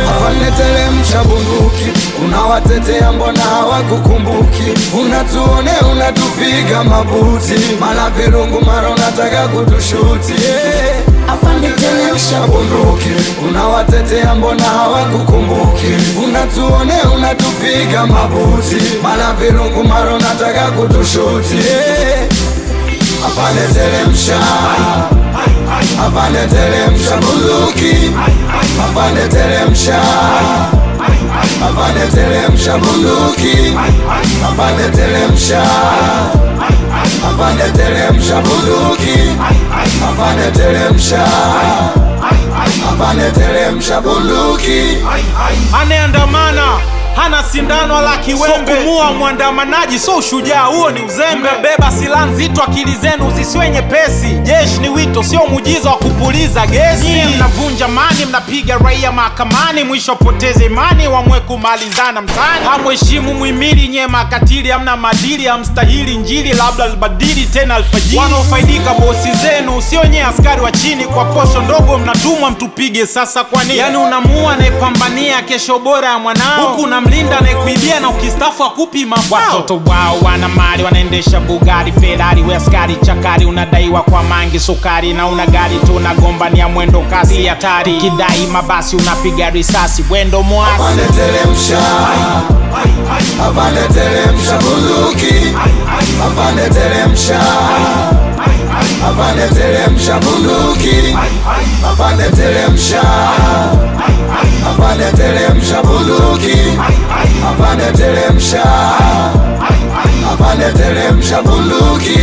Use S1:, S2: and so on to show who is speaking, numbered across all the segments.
S1: Afande teremsha bunduki, unawatetea mbona hawakukumbuki? Unatuone unatupiga mabuti, mara virungu mara unataka kutushuti. Afande teremsha bunduki, unawatetea mbona hawakukumbuki? Unatuone unatupiga mabuti, mara virungu mara unataka kutushuti. Afande teremsha, afande teremsha bunduki, afande teremsha, afande teremsha bunduki, afande teremsha, afande teremsha bunduki, afande teremsha, afande teremsha bunduki.
S2: Anayeandamana hana sindano wala kiwembe, so kumua mwandamanaji so ushujaa, huo ni uzembe. Beba silaha nzito, akili zenu zisiwe nyepesi. Jeshi ni wito, sio muujiza wa kupuliza gesi. Nyie mnavunja amani, mnapiga raia mahakamani, mwisho poteze imani, wamwe kumalizana mtaani. Hamheshimu muhimili, nyie makatili, hamna maadili, hamstahili Injili, labda albadili tena alfajiri. Wanaofaidika bosi zenu, sio nyie askari wa chini, kwa posho ndogo mnatumwa mtupige. Sasa kwa nini? Yani unamua anayepambania kesho bora ya mwanao, huku mlinda anayekuibia na ukistafu akupi mafao. Watoto wao wana mali, wanaendesha Bugatti, Ferrari, we askari chakari, unadaiwa kwa mangi sukari, na una gari tu unagombania mwendo kasi hatari. Kidai mabasi unapiga risasi, wendo mwasi.
S1: Afande teremsha, afande teremsha bunduki, afande teremsha, afande teremsha bunduki, afande teremsha, afande teremsha bunduki, afande teremsha, afande teremsha bunduki.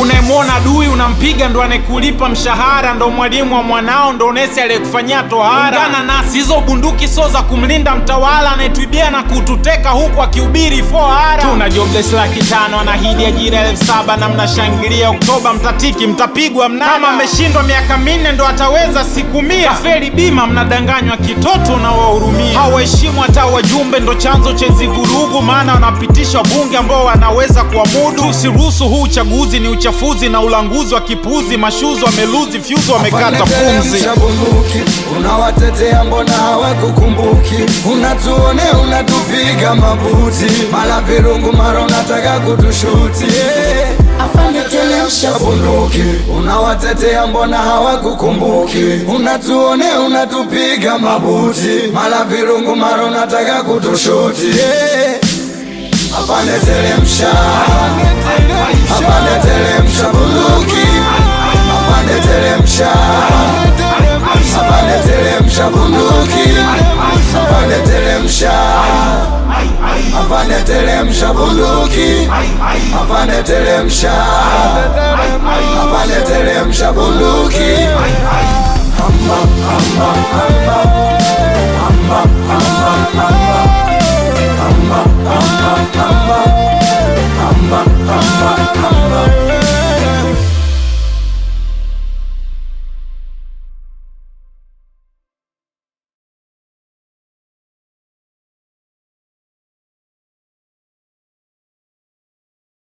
S2: Unayemwona adui unampiga, ndo anayekulipa mshahara, ndo mwalimu wa mwanao, ndo nesi aliyekufanyia tohara. Ungana nasi, hizo bunduki so za kumlinda mtawala anayetuibia na kututeka huku akihubiri fohara. Tuna jobless 500,000, anahidi ajira 7,000, na mnashangilia Oktoba mtatiki, mtapigwa mnada. Kama ameshindwa miaka 4 ndo ataweza siku 100. Kafeli bima, mnadanganywa kitoto na wahurumia. Hawaheshimu hata wajumbe, ndo chanzo cha hizi vurugu, maana wanapitisha wabunge ambao wanaweza kuamudu. Tusiruhusu huu uchaguzi, ni uchafuzi na ulanguzi wa kipuzi. Mashuzi wameluzi fyuzi, wamekata pumzi.
S1: Unawatetea mbona hawakukumbuki? Unatuone unatupiga mabuti, mara virungu mara unataka kutushuti. Afande teremsha bunduki, unawatetea mbona hawakukumbuki? Unatuone unatupiga mabuti, mara virungu mara unataka kutushuti. Afande teremsha, afande teremsha bunduki, afande teremsha, afande teremsha bunduki, afande teremsha, afande teremsha bunduki, afande teremsha, afande teremsha bunduki.